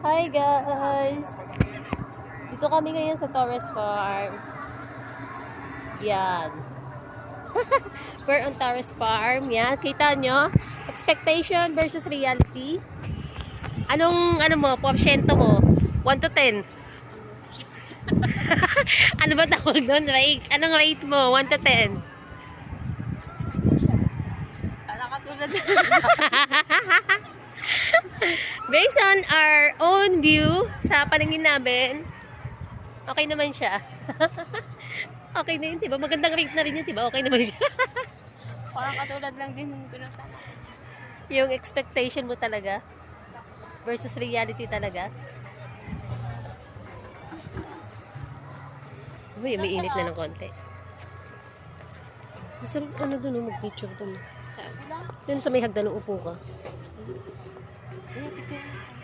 Hi guys! Dito kami ngayon sa Torres Farm. Yan. We're on Torres Farm. Yan. Kita nyo? Expectation versus reality. Anong, porsyento mo? 1 to 10. Ano ba tawag doon? Rate? Anong rate mo? 1 to 10. Katulad Based on our own view, sa paningin namin, okay naman siya. Okay na yun, diba? Magandang rate na rin yun, diba? Okay naman siya. parang katulad lang din ng pinuntahan. Yung expectation mo talaga versus reality talaga. Uy, may init na ng konti. Masarap dun, mag-picture dun. Dun sa may hagdan, upo ka.